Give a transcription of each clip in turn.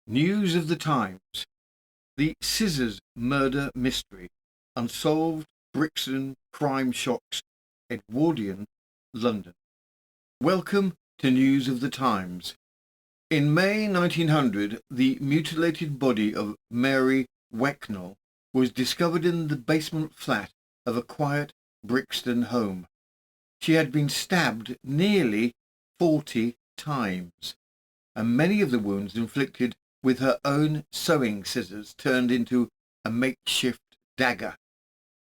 News of the Times. The Scissors Murder Mystery. Unsolved Brixton Crime Shocks Edwardian London. Welcome to News of the Times. In May 1900, the mutilated body of Mary Waknell was discovered in the basement flat of a quiet Brixton home. She had been stabbed nearly 40 times, and many of the wounds inflicted with her own sewing scissors turned into a makeshift dagger.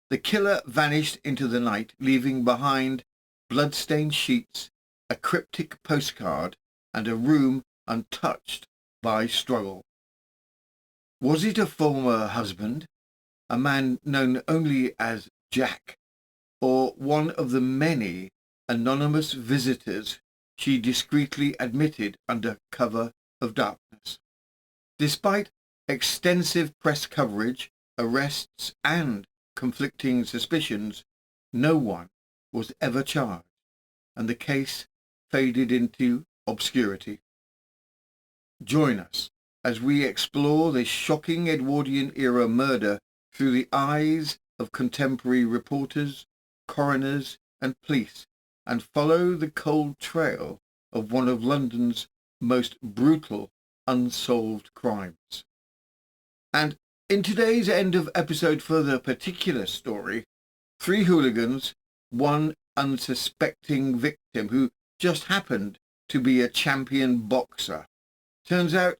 The killer vanished into the night, leaving behind bloodstained sheets, a cryptic postcard, and a room untouched by struggle. Was it a former husband, a man known only as Jack, or one of the many anonymous visitors she discreetly admitted under cover of darkness? Despite extensive press coverage, arrests, and conflicting suspicions, no one was ever charged, and the case faded into obscurity. Join us as we explore this shocking Edwardian-era murder through the eyes of contemporary reporters, coroners, and police, and follow the cold trail of one of London's most brutal unsolved crimes. And in today's end of episode for the particular story, 3 hooligans, 1 unsuspecting victim who just happened to be a champion boxer. Turns out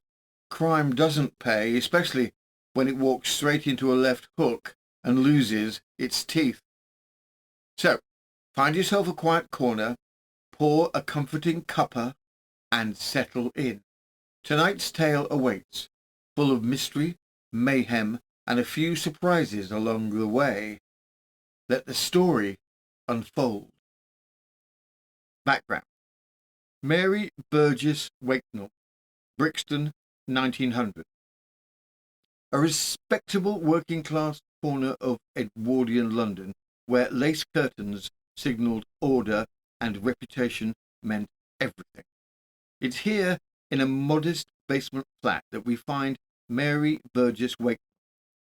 crime doesn't pay, especially when it walks straight into a left hook and loses its teeth. So, find yourself a quiet corner, pour a comforting cuppa, and settle in. Tonight's tale awaits, full of mystery, mayhem, and a few surprises along the way. Let the story unfold. Background. Mary Burgess Waknell, Brixton, 1900. A respectable working-class corner of Edwardian London, where lace curtains signalled order and reputation meant everything. It's here, in a modest basement flat, that we find Mary Burgess Waknell,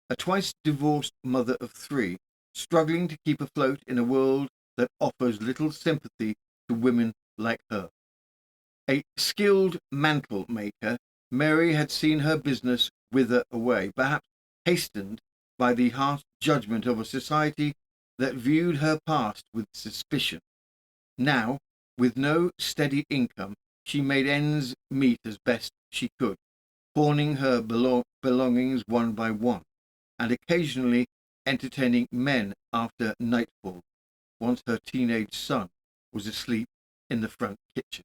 a twice-divorced mother of 3, struggling to keep afloat in a world that offers little sympathy to women like her. A skilled mantle maker, Mary had seen her business wither away, perhaps hastened by the harsh judgment of a society that viewed her past with suspicion. Now, with no steady income, she made ends meet as best she could, pawning her belongings one by one, and occasionally entertaining men after nightfall, once her teenage son was asleep in the front kitchen.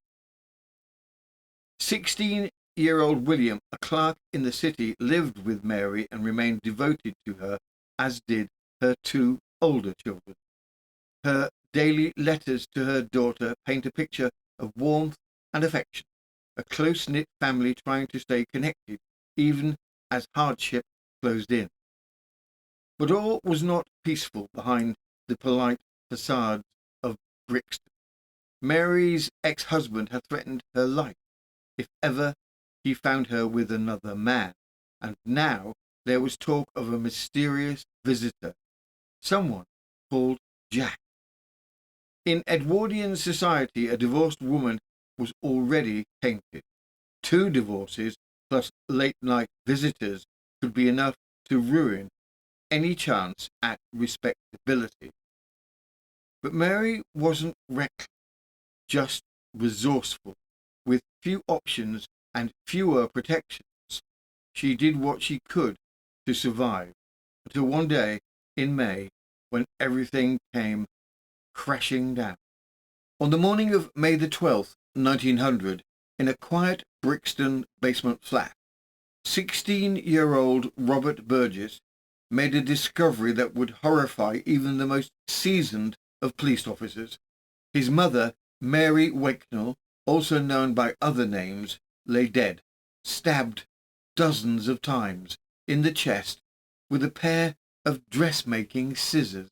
16-year-old William, a clerk in the city, lived with Mary and remained devoted to her, as did her 2 older children. Her daily letters to her daughter paint a picture of warmth and affection, a close-knit family trying to stay connected even as hardship closed in. But all was not peaceful behind the polite facades of Brixton. Mary's ex-husband had threatened her life if ever he found her with another man, and now there was talk of a mysterious visitor, someone called Jack. In Edwardian society, a divorced woman was already tainted. 2 divorces plus late-night visitors could be enough to ruin any chance at respectability. But Mary wasn't reckless, just resourceful. With few options and fewer protections, she did what she could to survive, until one day in May, when everything came crashing down. On the morning of May the 12th, 1900, in a quiet Brixton basement flat, 16-year-old Robert Burgess made a discovery that would horrify even the most seasoned of police officers. His mother, Mary Waknell, also known by other names, lay dead, stabbed dozens of times in the chest with a pair of dressmaking scissors.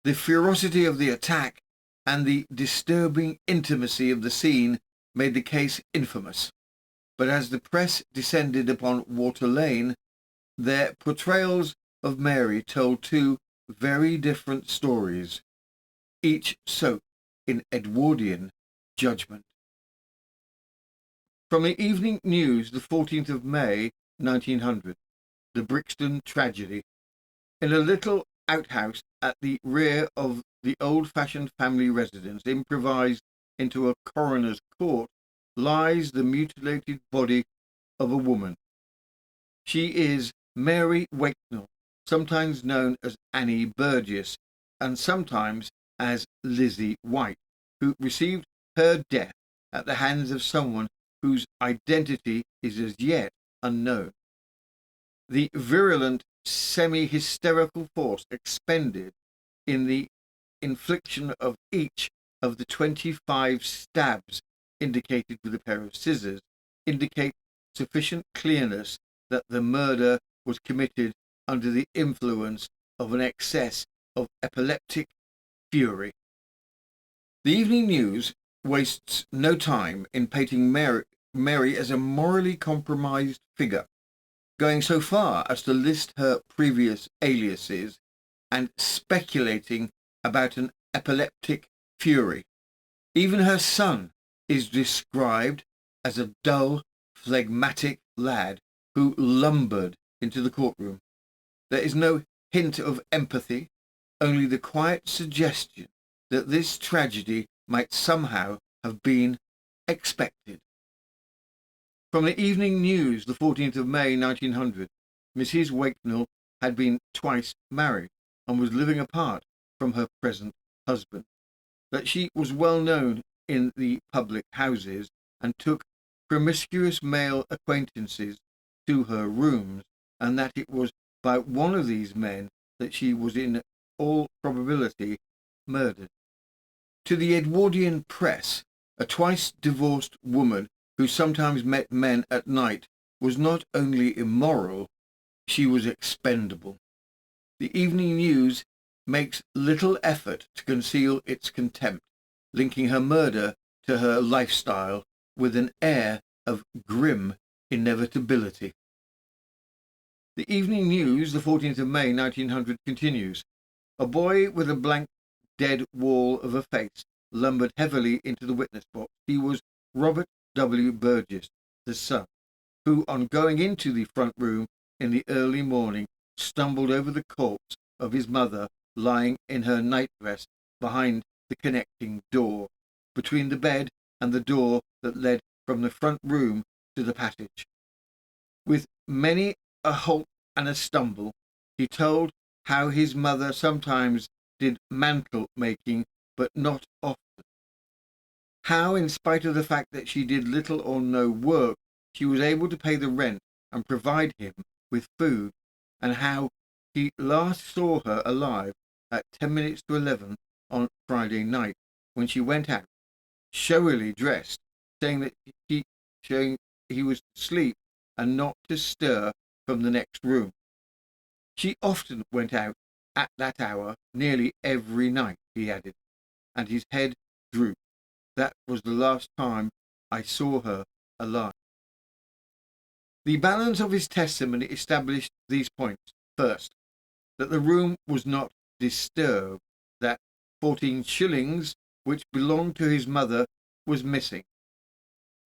The ferocity of the attack and the disturbing intimacy of the scene made the case infamous. but as the press descended upon Water Lane, their portrayals of Mary told two very different stories, each soaked in Edwardian judgment. From the Evening News, the 14th of May, 1900, the Brixton tragedy. In a little outhouse at the rear of the old-fashioned family residence, improvised into a coroner's court, lies the mutilated body of a woman. She is Mary Waknell, sometimes known as Annie Burgess, and sometimes as Lizzie White, who received her death at the hands of someone whose identity is as yet unknown. The virulent, semi-hysterical force expended in the infliction of each of the 25 stabs indicated with a pair of scissors indicate sufficient clearness that the murder was committed under the influence of an excess of epileptic fury. The Evening News wastes no time in painting Mary as a morally compromised figure, going so far as to list her previous aliases and speculating about an epileptic fury. Even her son is described as a dull, phlegmatic lad who lumbered into the courtroom. There is no hint of empathy, only the quiet suggestion that this tragedy might somehow have been expected. From the Evening News, the 14th of May, 1900, Mrs. Waknell had been twice married and was living apart from her present husband, that she was well known in the public houses and took promiscuous male acquaintances to her rooms, and that it was by one of these men that she was in all probability murdered. To the Edwardian press, a twice divorced woman who sometimes met men at night was not only immoral, she was expendable. The Evening News makes little effort to conceal its contempt, linking her murder to her lifestyle with an air of grim inevitability. The Evening News, the 14th of May, 1900, continues. A boy with a blank, dead wall of a face lumbered heavily into the witness box. He was Robert W. Burgess, the son, who, on going into the front room in the early morning, stumbled over the corpse of his mother lying in her nightdress behind the connecting door, between the bed and the door that led from the front room to the passage. With many a halt and a stumble, he told how his mother sometimes did mantle making, but not often. How, in spite of the fact that she did little or no work, she was able to pay the rent and provide him with food, and how he last saw her alive at 10 minutes to 11 on Friday night, when she went out, showily dressed, saying he was to sleep and not to stir from the next room. She often went out at that hour, nearly every night, he added, and his head drooped. That was the last time I saw her alive. The balance of his testimony established these points. First, that the room was not disturbed, that 14 shillings, which belonged to his mother, was missing,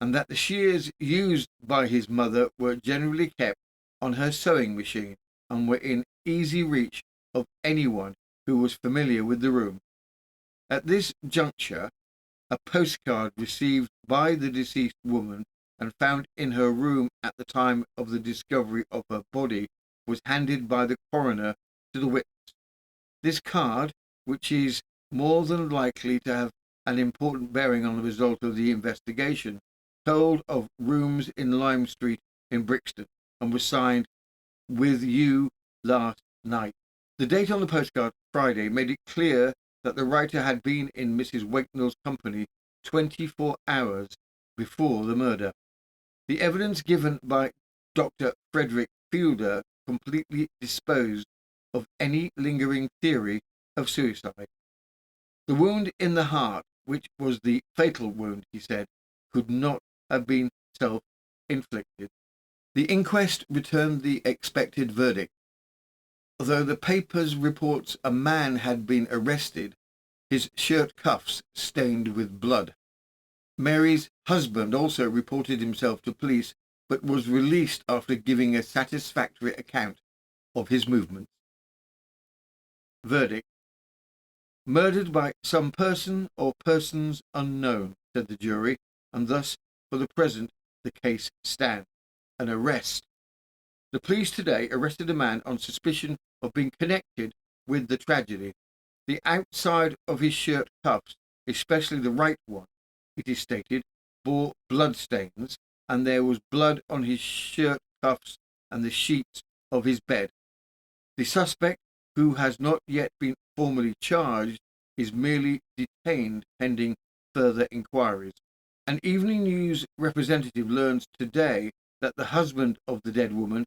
and that the shears used by his mother were generally kept on her sewing machine and were in easy reach of anyone who was familiar with the room. At this juncture, a postcard received by the deceased woman and found in her room at the time of the discovery of her body was handed by the coroner to the witness. This card, which is more than likely to have an important bearing on the result of the investigation, told of rooms in Lime Street in Brixton and was signed "With you last night." The date on the postcard, Friday, made it clear that the writer had been in Mrs. Waknell's company 24 hours before the murder. The evidence given by Dr. Frederick Fielder completely disposed of any lingering theory of suicide. The wound in the heart, which was the fatal wound, he said, could not have been inflicted. The inquest returned the expected verdict. Although the papers reports a man had been arrested, his shirt cuffs stained with blood. Mary's husband also reported himself to police, but was released after giving a satisfactory account of his movements. Verdict: murdered by some person or persons unknown, said the jury, and thus, for the present, the case stands. An arrest. The police today arrested a man on suspicion of being connected with the tragedy. The outside of his shirt cuffs, especially the right one, it is stated, bore bloodstains, and there was blood on his shirt cuffs and the sheets of his bed. The suspect, who has not yet been formally charged, is merely detained pending further inquiries. An Evening News representative learns today that the husband of the dead woman,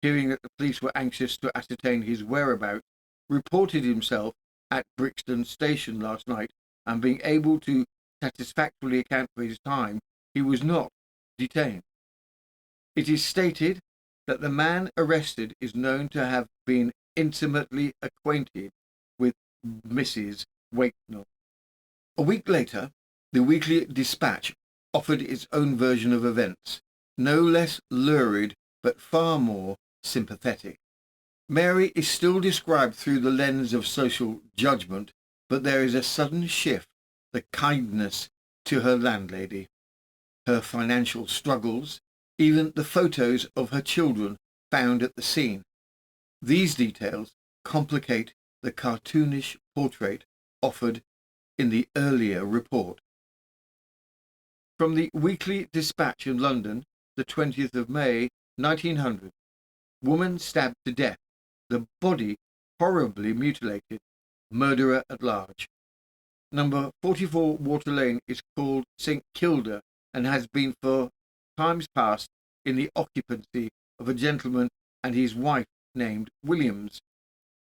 hearing that the police were anxious to ascertain his whereabouts, reported himself at Brixton station last night, and being able to satisfactorily account for his time, he was not detained. It is stated that the man arrested is known to have been intimately acquainted with Mrs. Waknell. A week later, the Weekly Dispatch offered its own version of events, no less lurid but far more sympathetic. Mary is still described through the lens of social judgment, but there is a sudden shift, the kindness to her landlady, her financial struggles, even the photos of her children found at the scene. These details complicate the cartoonish portrait offered in the earlier report. From the Weekly Dispatch in London, the 20th of May, 1900. Woman stabbed to death. The body horribly mutilated. Murderer at large. Number 44 Water Lane is called St. Kilda and has been for times past in the occupancy of a gentleman and his wife named Williams.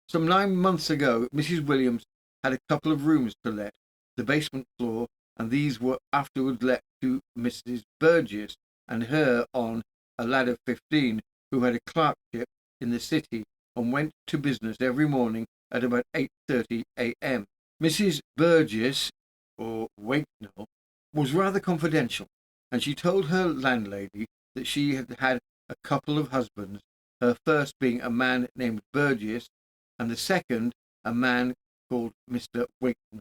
Some 9 months ago, Mrs. Williams had a couple of rooms to let, the basement floor, and these were afterwards let to Mrs. Burgess and her on a lad of 15 who had a clerkship in the city and went to business every morning at about 8:30 a.m. Mrs. Burgess, or Waknell, was rather confidential, and she told her landlady that she had had a couple of husbands, her first being a man named Burgess, and the second a man called Mr. Waknell.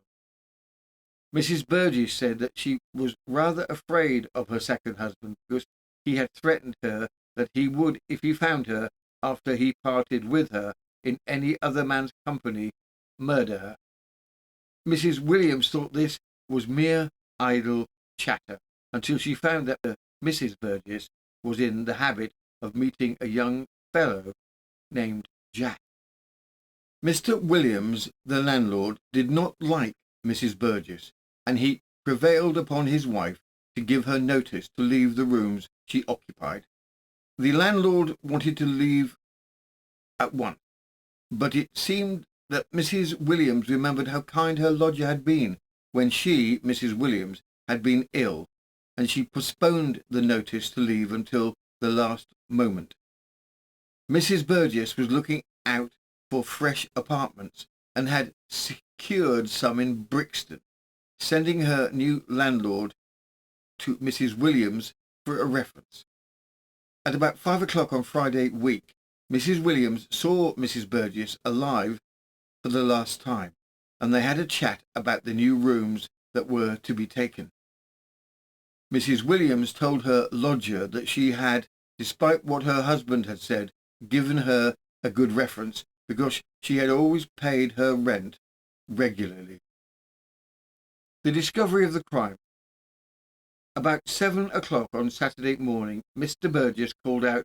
Mrs. Burgess said that she was rather afraid of her second husband because he had threatened her that he would, if he found her after he parted with her in any other man's company, murder her. Mrs. Williams thought this was mere idle chatter until she found that Mrs. Burgess was in the habit of meeting a young fellow named Jack. Mr. Williams, the landlord, did not like Mrs. Burgess, and he prevailed upon his wife to give her notice to leave the rooms she occupied. The landlord wanted to leave at once, but it seemed that Mrs. Williams remembered how kind her lodger had been when she, Mrs. Williams, had been ill, and she postponed the notice to leave until the last moment. Mrs. Burgess was looking out for fresh apartments and had secured some in Brixton, sending her new landlord to Mrs. Williams for a reference. At about 5 o'clock on Friday week, Mrs. Williams saw Mrs. Burgess alive for the last time, and they had a chat about the new rooms that were to be taken. Mrs. Williams told her lodger that she had, despite what her husband had said, given her a good reference because she had always paid her rent regularly. The discovery of the crime. About 7 o'clock on Saturday morning, Mr. Burgess called out,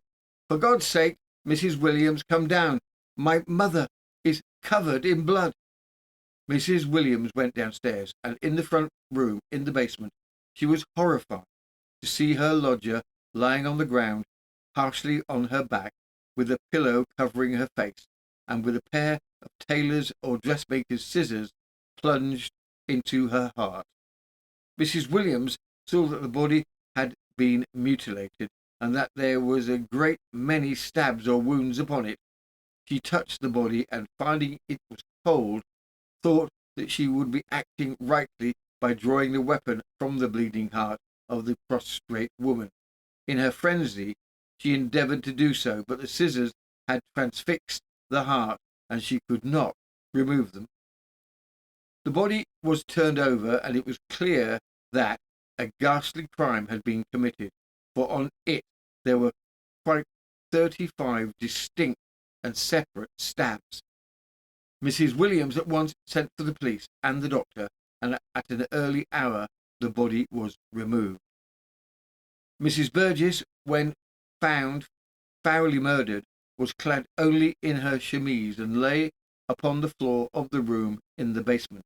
"For God's sake, Mrs. Williams, come down. My mother is covered in blood." Mrs. Williams went downstairs, and in the front room, in the basement, she was horrified to see her lodger lying on the ground, partially on her back, with a pillow covering her face, and with a pair of tailor's or dressmaker's scissors plunged into her heart. Mrs. Williams saw that the body had been mutilated, and that there was a great many stabs or wounds upon it. She touched the body, and finding it was cold, thought that she would be acting rightly by drawing the weapon from the bleeding heart of the prostrate woman. In her frenzy, she endeavoured to do so, but the scissors had transfixed the heart, and she could not remove them. The body was turned over, and it was clear that a ghastly crime had been committed, for on it there were quite 35 distinct and separate stabs. Mrs. Williams at once sent for the police and the doctor, and at an early hour the body was removed. Mrs. Burgess, when found foully murdered, was clad only in her chemise and lay upon the floor of the room in the basement.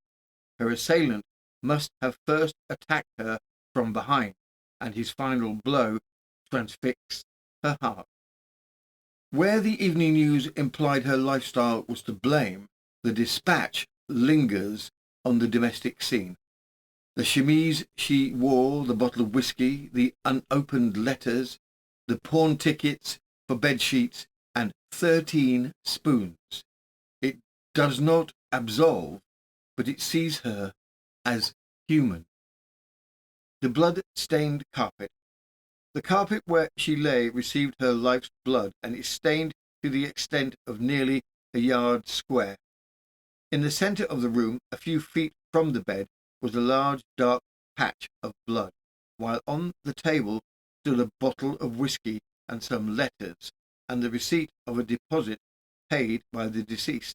Her assailant must have first attacked her from behind, and his final blow transfixed her heart. Where the Evening News implied her lifestyle was to blame, the Dispatch lingers on the domestic scene. The chemise she wore, the bottle of whisky, the unopened letters, the pawn tickets for bed sheets, and 13 spoons. It does not absolve, but it sees her as human. The blood-stained carpet. The carpet where she lay received her life's blood, and is stained to the extent of nearly a yard square. In the centre of the room, a few feet from the bed, was a large dark patch of blood, while on the table stood a bottle of whisky and some letters, and the receipt of a deposit paid by the deceased.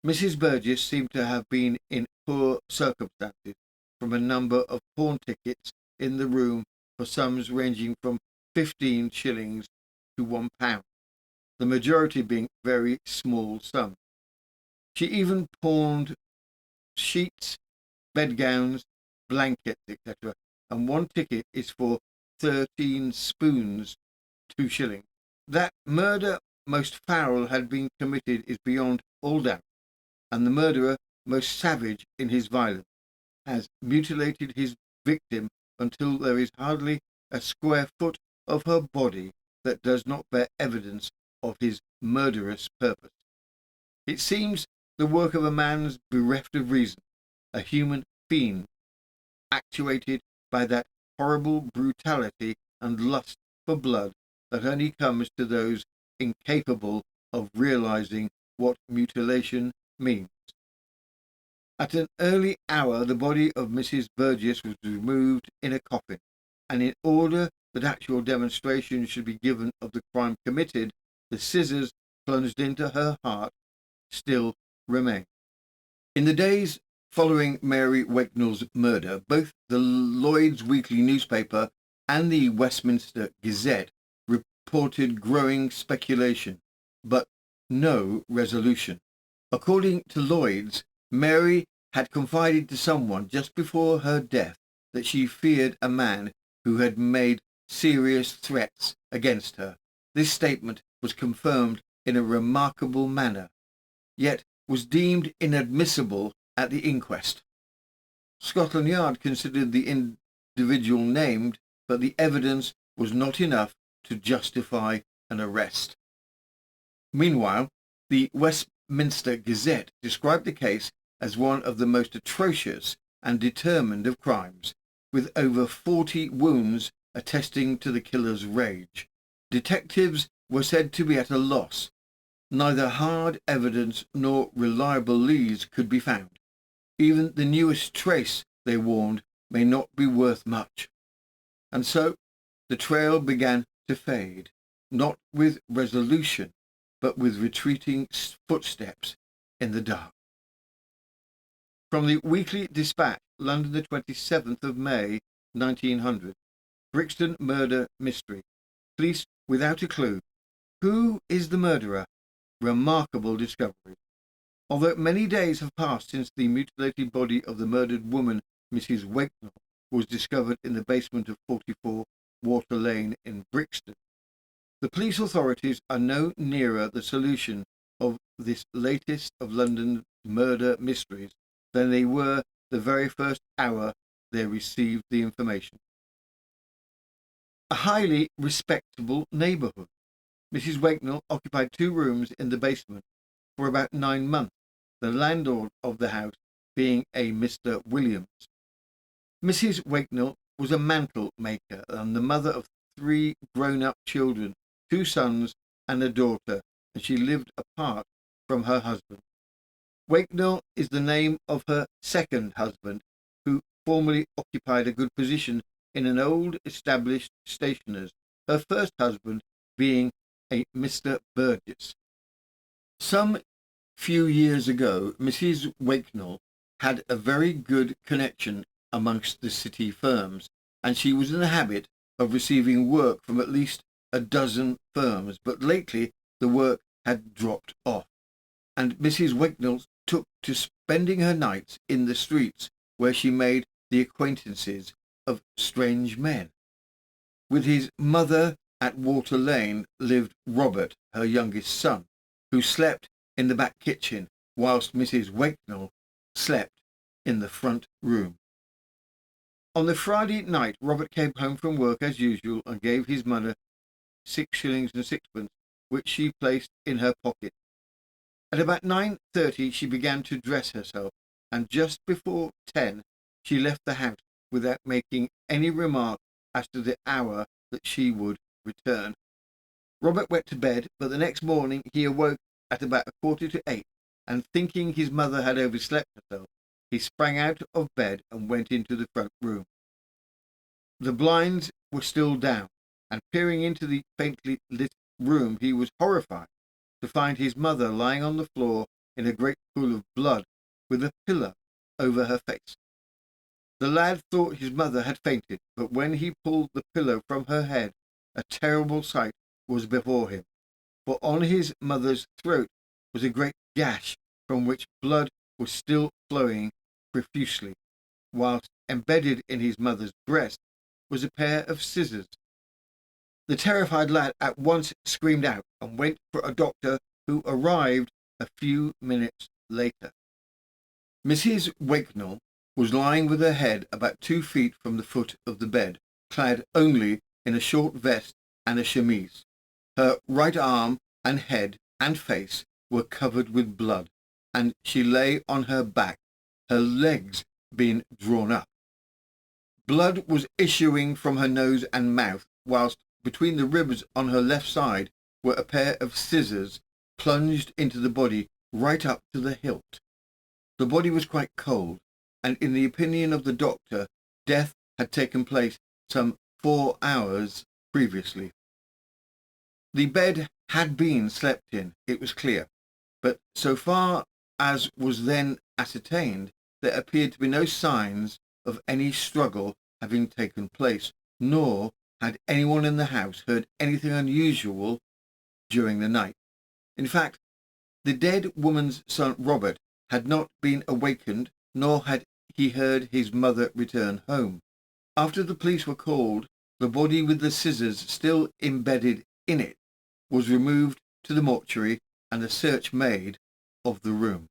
Mrs. Burgess seemed to have been in poor circumstances, from a number of pawn tickets in the room for sums ranging from 15 shillings to £1, the majority being very small sums. She even pawned sheets, bedgowns, blankets, etc., and one ticket is for 13 spoons, 2 shillings. That murder most foul had been committed is beyond all doubt, and the murderer, most savage in his violence, has mutilated his victim until there is hardly a square foot of her body that does not bear evidence of his murderous purpose. It seems the work of a man bereft of reason, a human fiend, actuated by that horrible brutality and lust for blood that only comes to those incapable of realizing what mutilation means. At an early hour the body of Mrs. Burgess was removed in a coffin, and in order that actual demonstration should be given of the crime committed, the scissors plunged into her heart still remain. In the days following Mary Waknell's murder, both the Lloyd's Weekly newspaper and the Westminster Gazette reported growing speculation, but no resolution. According to Lloyd's, Mary had confided to someone just before her death that she feared a man who had made serious threats against her. This statement was confirmed in a remarkable manner, yet was deemed inadmissible at the inquest. Scotland Yard considered the individual named, but the evidence was not enough to justify an arrest. Meanwhile, the Westminster Gazette described the case as one of the most atrocious and determined of crimes, with over 40 wounds attesting to the killer's rage. Detectives were said to be at a loss. Neither hard evidence nor reliable leads could be found. Even the newest trace, they warned, may not be worth much. And so the trail began to fade, not with resolution, but with retreating footsteps in the dark. From the Weekly Dispatch, London, the 27th of May, 1900. Brixton murder mystery. Police without a clue. Who is the murderer? Remarkable discovery. Although many days have passed since the mutilated body of the murdered woman, Mrs. Waknell, was discovered in the basement of 44 Water Lane in Brixton, the police authorities are no nearer the solution of this latest of London murder mysteries than they were the very first hour they received the information. a highly respectable neighbourhood. Mrs. Waknell occupied 2 rooms in the basement for about 9 months, the landlord of the house being a Mr. Williams. Mrs. Waknell was a mantle maker and the mother of 3 grown-up children, 2 sons and a daughter, and she lived apart from her husband. Waknell is the name of her second husband, who formerly occupied a good position in an old established stationer's, her first husband being a Mr. Burgess. Some few years ago, Mrs. Waknell had a very good connection amongst the city firms, and she was in the habit of receiving work from at least a dozen firms, but lately the work had dropped off, and Mrs. Waknell took to spending her nights in the streets, where she made the acquaintances of strange men. With his mother at Water Lane lived Robert, her youngest son, who slept in the back kitchen, whilst Mrs. Waknell slept in the front room. On the Friday night, Robert came home from work as usual and gave his mother 6 shillings and 6pence, which she placed in her pocket. At about 9:30 she began to dress herself, and just before 10 she left the house without making any remark as to the hour that she would return. Robert went to bed, but the next morning he awoke at about 7:45, and thinking his mother had overslept herself, he sprang out of bed and went into the front room. The blinds were still down, and peering into the faintly lit room he was horrified to find his mother lying on the floor in a great pool of blood with a pillow over her face. The lad thought his mother had fainted, but when he pulled the pillow from her head, a terrible sight was before him, for on his mother's throat was a great gash from which blood was still flowing profusely, whilst embedded in his mother's breast was a pair of scissors. The terrified lad at once screamed out and went for a doctor, who arrived a few minutes later. Mrs. Waknell was lying with her head about 2 feet from the foot of the bed, clad only in a short vest and a chemise. Her right arm and head and face were covered with blood, and she lay on her back, her legs being drawn up. Blood was issuing from her nose and mouth, whilst between the ribs on her left side were a pair of scissors plunged into the body right up to the hilt. The body was quite cold, and in the opinion of the doctor, death had taken place some 4 hours previously. The bed had been slept in, it was clear, but so far as was then ascertained, there appeared to be no signs of any struggle having taken place, nor had anyone in the house heard anything unusual during the night. In fact, the dead woman's son Robert had not been awakened, nor had he heard his mother return home. After the police were called, the body with the scissors still embedded in it was removed to the mortuary and a search made of the room.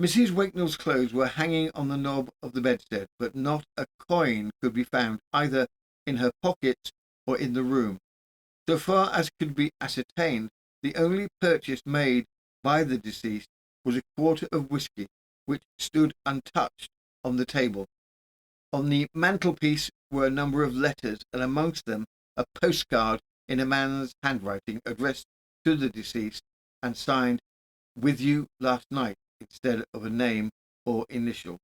Mrs. Waknell's clothes were hanging on the knob of the bedstead, but not a coin could be found either in her pockets or in the room. So far as could be ascertained, the only purchase made by the deceased was a quart of whisky, which stood untouched on the table. On the mantelpiece were a number of letters, and amongst them a postcard in a man's handwriting addressed to the deceased and signed "With you last night" instead of a name or initial.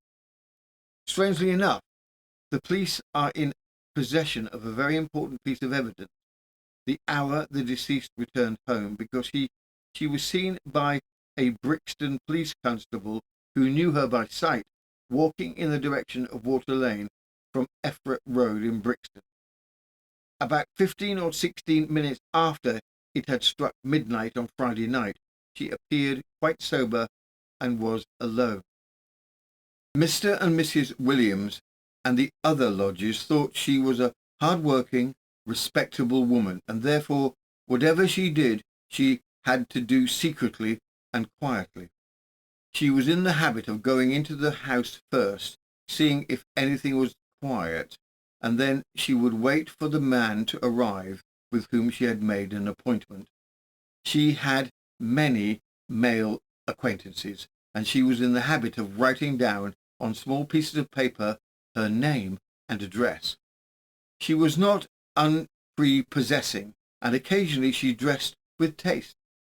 Strangely enough, the police are in possession of a very important piece of evidence: the hour the deceased returned home, because she was seen by a Brixton police constable who knew her by sight, walking in the direction of Water Lane from Effort Road in Brixton. About 15 or 16 minutes after it had struck midnight on Friday night, she appeared quite sober and was alone. Mr. and Mrs. Williams and the other lodgers thought she was a hard-working, respectable woman, and therefore whatever she did she had to do secretly and quietly. She was in the habit of going into the house first, seeing if anything was quiet, and then she would wait for the man to arrive with whom she had made an appointment. She had many male acquaintances, and she was in the habit of writing down on small pieces of paper her name and address. She was not unprepossessing, and occasionally she dressed with taste,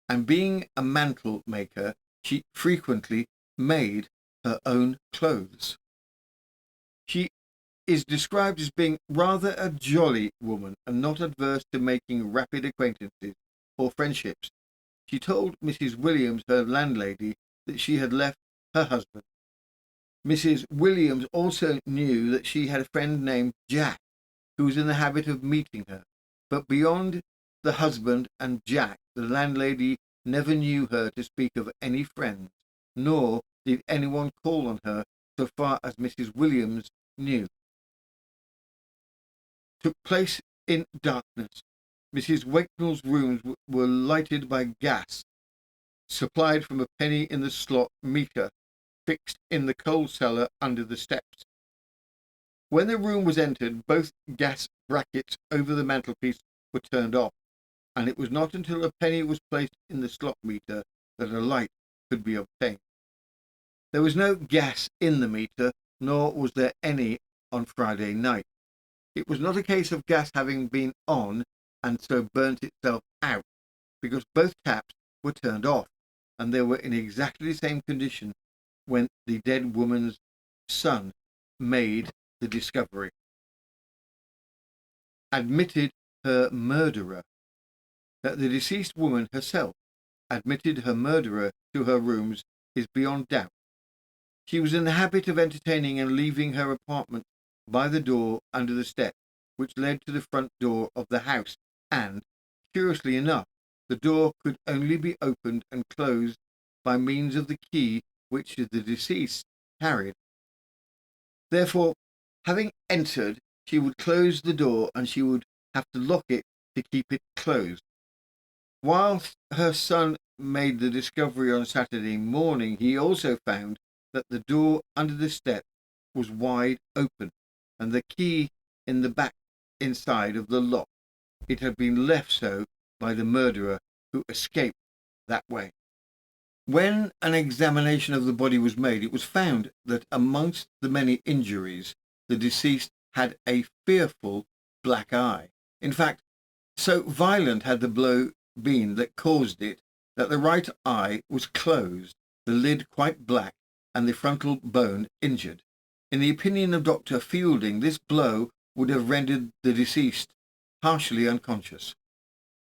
and being a mantle maker, she frequently made her own clothes. She is described as being rather a jolly woman and not adverse to making rapid acquaintances or friendships. She told Mrs. Williams, her landlady, that she had left her husband. Mrs. Williams also knew that she had a friend named Jack, who was in the habit of meeting her, but beyond the husband and Jack, the landlady never knew her to speak of any friends, nor did anyone call on her so far as Mrs. Williams knew. Took place in darkness. Mrs. Waknell's rooms were lighted by gas, supplied from a penny in the slot meter, fixed in the coal cellar under the steps. When the room was entered, both gas brackets over the mantelpiece were turned off, and it was not until a penny was placed in the slot meter that a light could be obtained. There was no gas in the meter, nor was there any on Friday night. It was not a case of gas having been on and so burnt itself out, because both taps were turned off, and they were in exactly the same condition when the dead woman's son made the discovery. Admitted her murderer. That the deceased woman herself admitted her murderer to her rooms is beyond doubt. She was in the habit of entertaining and leaving her apartment by the door under the steps which led to the front door of the house, and, curiously enough, the door could only be opened and closed by means of the key which the deceased carried. Therefore, having entered, she would close the door, and she would have to lock it to keep it closed. Whilst her son made the discovery on Saturday morning, he also found that the door under the step was wide open, and the key in the back inside of the lock. It had been left so by the murderer, who escaped that way. When an examination of the body was made, it was found that amongst the many injuries, the deceased had a fearful black eye. In fact, so violent had the blow been that caused it, that the right eye was closed, the lid quite black, and the frontal bone injured. In the opinion of Dr. Fielding, this blow would have rendered the deceased partially unconscious.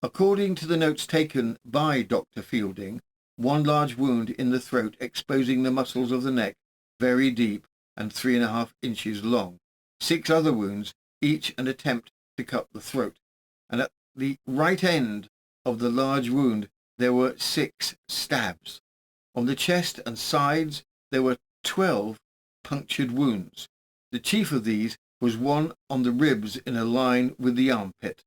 According to the notes taken by Dr. Fielding, one large wound in the throat exposing the muscles of the neck very deep and 3.5 inches long. 6 other wounds, each an attempt to cut the throat. And at the right end of the large wound there were 6 stabs. On the chest and sides there were 12 punctured wounds. The chief of these was one on the ribs in a line with the armpit.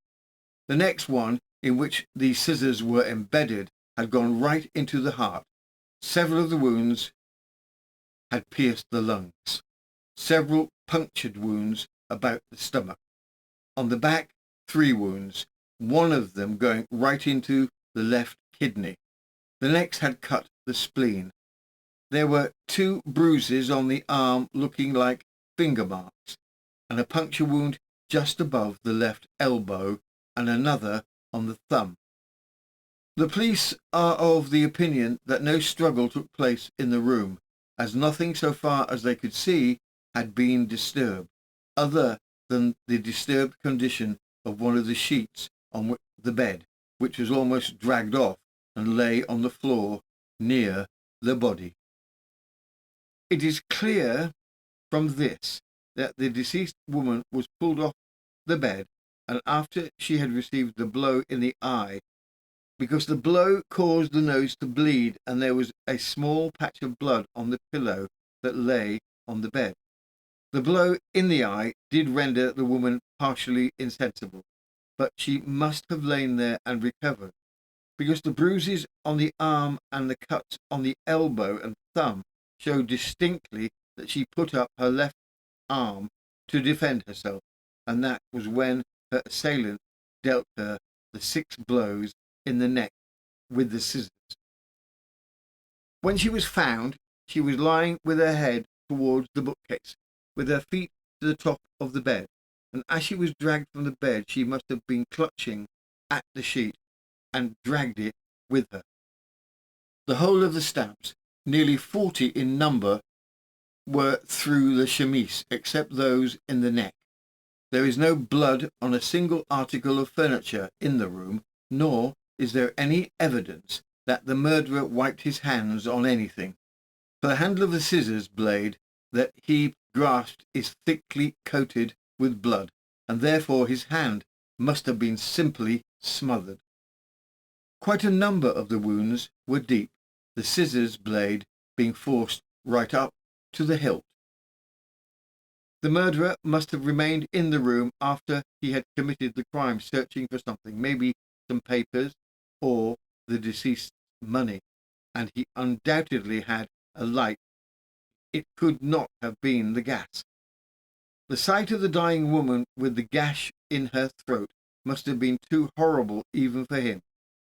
The next one, in which the scissors were embedded, had gone right into the heart. Several of the wounds had pierced the lungs. Several punctured wounds about the stomach. On the back, 3 wounds, one of them going right into the left kidney. The next had cut the spleen. There were 2 bruises on the arm looking like finger marks, and a puncture wound just above the left elbow, and another on the thumb. The police are of the opinion that no struggle took place in the room, as nothing, so far as they could see, had been disturbed, other than the disturbed condition of one of the sheets on the bed, which was almost dragged off and lay on the floor near the body. It is clear from this that the deceased woman was pulled off the bed, and after she had received the blow in the eye, because the blow caused the nose to bleed, and there was a small patch of blood on the pillow that lay on the bed. The blow in the eye did render the woman partially insensible, but she must have lain there and recovered, because the bruises on the arm and the cuts on the elbow and thumb showed distinctly that she put up her left arm to defend herself, and that was when her assailant dealt her the 6 blows in the neck with the scissors. When she was found, she was lying with her head towards the bookcase, with her feet to the top of the bed, and as she was dragged from the bed, she must have been clutching at the sheet and dragged it with her. The whole of the stabs, nearly 40 in number, were through the chemise, except those in the neck. There is no blood on a single article of furniture in the room, nor is there any evidence that the murderer wiped his hands on anything. For the handle of the scissors blade that he grasped is thickly coated with blood, and therefore his hand must have been simply smothered. Quite a number of the wounds were deep, the scissors blade being forced right up to the hilt. The murderer must have remained in the room after he had committed the crime, searching for something, maybe some papers or the deceased's money, and he undoubtedly had a light. It could not have been the gas. The sight of the dying woman with the gash in her throat must have been too horrible even for him,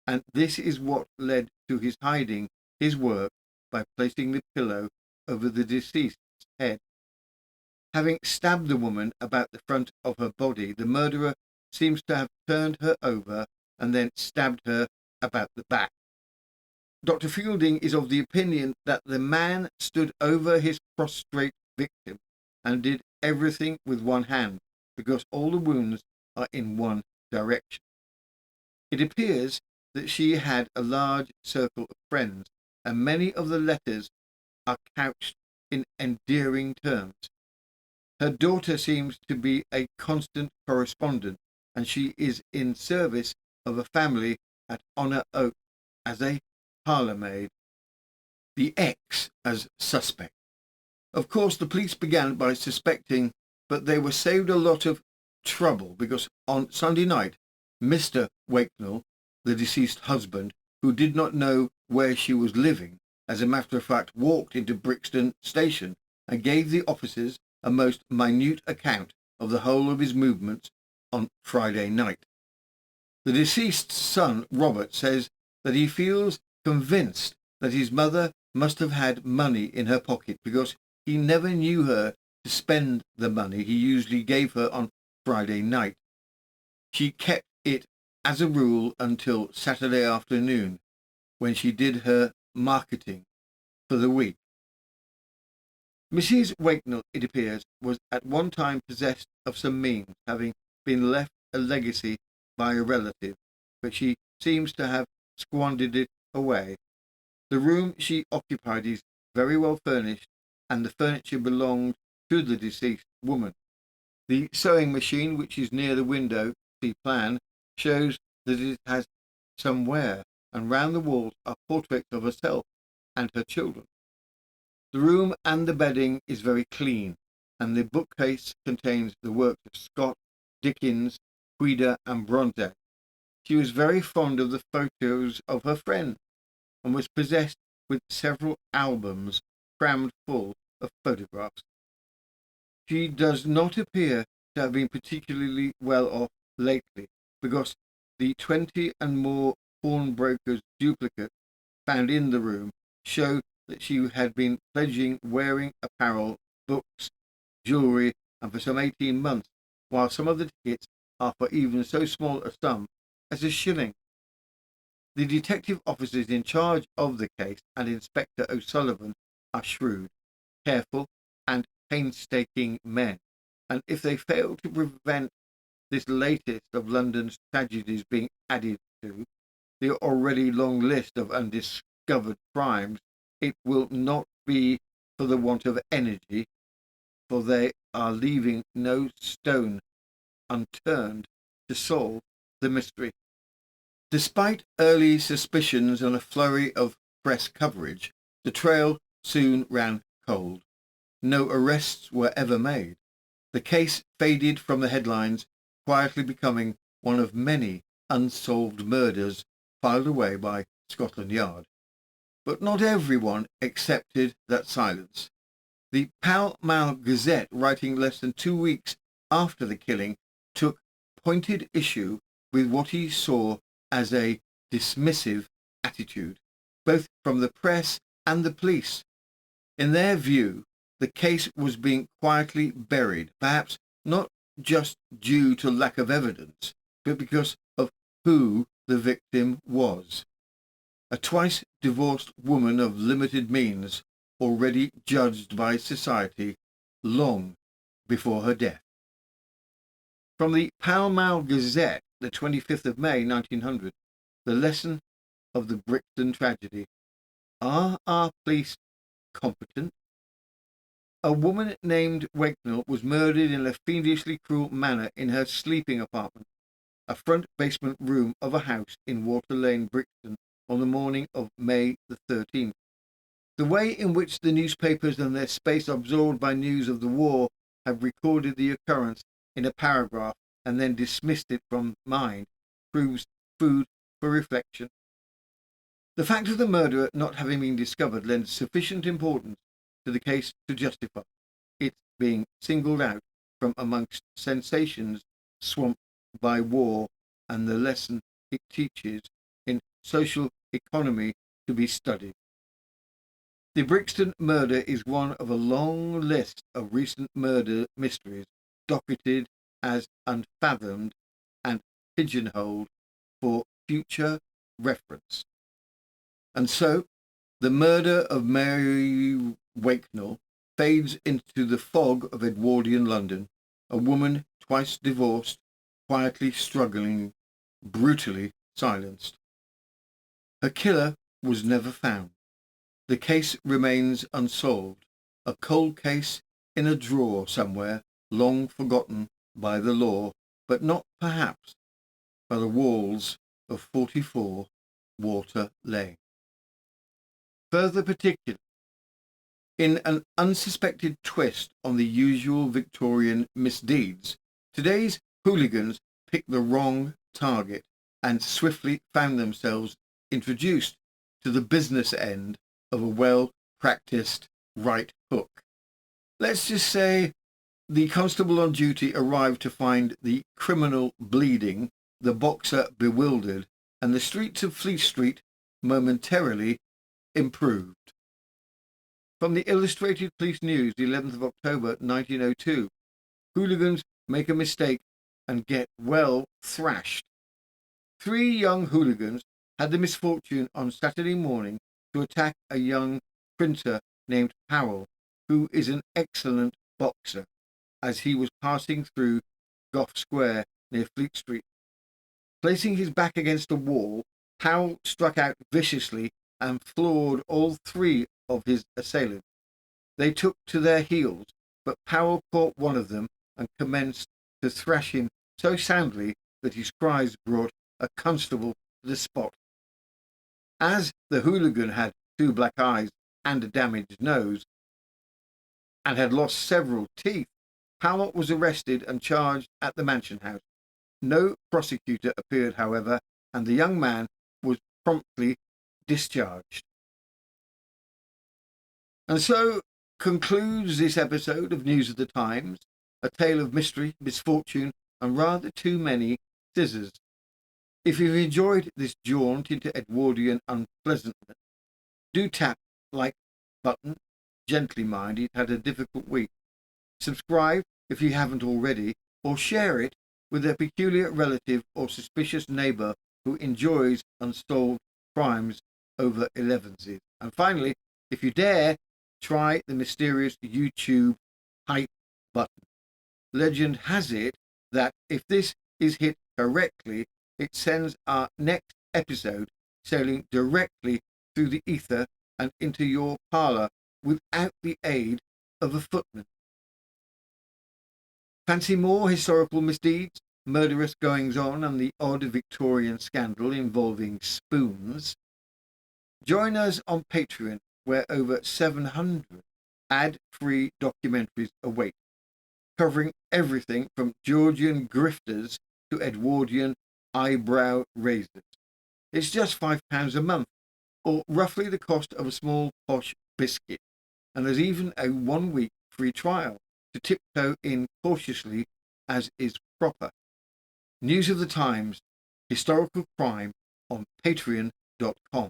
and this is what led to his hiding his work by placing the pillow over the deceased's head. Having stabbed the woman about the front of her body, the murderer seems to have turned her over and then stabbed her about the back. Dr. Fielding is of the opinion that the man stood over his prostrate victim and did everything with one hand, because all the wounds are in one direction. It appears that she had a large circle of friends, and many of the letters are couched in endearing terms. Her daughter seems to be a constant correspondent, and she is in service of a family at Honor Oak as a parlour maid. The ex as suspect. Of course, the police began by suspecting, but they were saved a lot of trouble because on Sunday night, Mr. Waknell, the deceased husband, who did not know where she was living, as a matter of fact, walked into Brixton station and gave the officers a most minute account of the whole of his movements on Friday night. The deceased's son, Robert, says that he feels convinced that his mother must have had money in her pocket because he never knew her to spend the money he usually gave her on Friday night. She kept it as a rule until Saturday afternoon, when she did her marketing for the week. Mrs. Waknell, it appears, was at one time possessed of some means, having been left a legacy by a relative, but she seems to have squandered it away. The room she occupied is very well furnished, and the furniture belonged to the deceased woman. The sewing machine, which is near the window, see plan, shows that it has some wear, and round the walls are portraits of herself and her children. The room and the bedding is very clean, and the bookcase contains the works of Scott, Dickens, Ouida, and Bronte. She was very fond of the photos of her friends, and was possessed with several albums crammed full of photographs. She does not appear to have been particularly well off lately, because the 20 and more pawnbrokers' duplicates found in the room show that she had been pledging wearing apparel, books, jewellery, and for some 18 months, while some of the tickets are for even so small a sum as a shilling. The detective officers in charge of the case and Inspector O'Sullivan are shrewd, careful, and painstaking men, and if they fail to prevent this latest of London's tragedies being added to the already long list of undiscovered crimes, it will not be for the want of energy, for they are leaving no stone unturned to solve the mystery. Despite early suspicions and a flurry of press coverage, the trail soon ran cold. No arrests were ever made. The case faded from the headlines, quietly becoming one of many unsolved murders filed away by Scotland Yard. But not everyone accepted that silence. The Pall Mall Gazette, writing less than 2 weeks after the killing took pointed issue with what he saw as a dismissive attitude, both from the press and the police. In their view, the case was being quietly buried, perhaps not just due to lack of evidence, but because of who the victim was. A twice divorced woman of limited means, already judged by society long before her death. From the Pall Mall Gazette, the 25th of May 1900, the lesson of the Brixton tragedy. Are our police competent? A woman named Waknell was murdered in a fiendishly cruel manner in her sleeping apartment, a front basement room of a house in Water Lane, Brixton, on the morning of May the 13th. The way in which the newspapers and their space absorbed by news of the war have recorded the occurrence in a paragraph and then dismissed it from mind proves food for reflection. The fact of the murderer not having been discovered lends sufficient importance to the case to justify its being singled out from amongst sensations swamped by war and the lesson it teaches in social economy to be studied. The Brixton murder is one of a long list of recent murder mysteries docketed as unfathomed and pigeonholed for future reference. And so, the murder of Mary Waknell fades into the fog of Edwardian London, a woman twice divorced, quietly struggling, brutally silenced. Her killer was never found. The case remains unsolved, a cold case in a drawer somewhere, long forgotten by the law, but not perhaps by the walls of 44 Water Lane. Further particular, in an unsuspected twist on the usual Victorian misdeeds, today's hooligans picked the wrong target and swiftly found themselves introduced to the business end of a well-practiced right hook. Let's just say the constable on duty arrived to find the criminal bleeding, the boxer bewildered, and the streets of Fleet Street momentarily improved. From the Illustrated Police News, the 11th of October 1902, hooligans make a mistake and get well thrashed. 3 young hooligans had the misfortune on Saturday morning to attack a young printer named Powell, who is an excellent boxer, as he was passing through Gough Square near Fleet Street. Placing his back against a wall, Powell struck out viciously and floored all 3 of his assailants. They took to their heels, but Powell caught one of them and commenced to thrash him so soundly that his cries brought a constable to the spot. As the hooligan had 2 black eyes and a damaged nose, and had lost several teeth, Powell was arrested and charged at the Mansion House. No prosecutor appeared, however, and the young man was promptly discharged. And so concludes this episode of News of the Times, a tale of mystery, misfortune, and rather too many scissors. If you've enjoyed this jaunt into Edwardian unpleasantness, do tap like button. Gently mind, he's had a difficult week. Subscribe if you haven't already, or share it with a peculiar relative or suspicious neighbour who enjoys unsolved crimes over 11s. And finally, if you dare, try the mysterious YouTube hype button. Legend has it that if this is hit correctly, it sends our next episode sailing directly through the ether and into your parlour without the aid of a footman. Fancy more historical misdeeds, murderous goings-on, and the odd Victorian scandal involving spoons? Join us on Patreon, where over 700 ad-free documentaries await, covering everything from Georgian grifters to Edwardian eyebrow raisers. It's just £5 a month, or roughly the cost of a small posh biscuit, and there's even a 1-week free trial to tiptoe in cautiously as is proper. News of the Times, historical crime on patreon.com.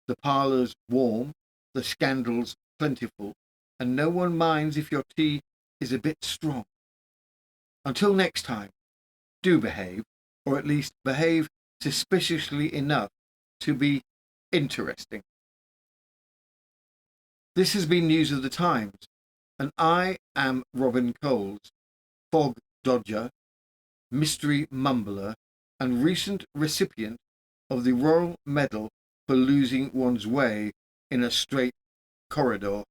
The parlour's warm, the scandals plentiful, and no one minds if your tea is a bit strong. Until next time, do behave, or at least behave suspiciously enough to be interesting. This has been News of the Times, and I am Robin Coles, fog dodger, mystery mumbler, and recent recipient of the Royal Medal for losing one's way in a straight corridor.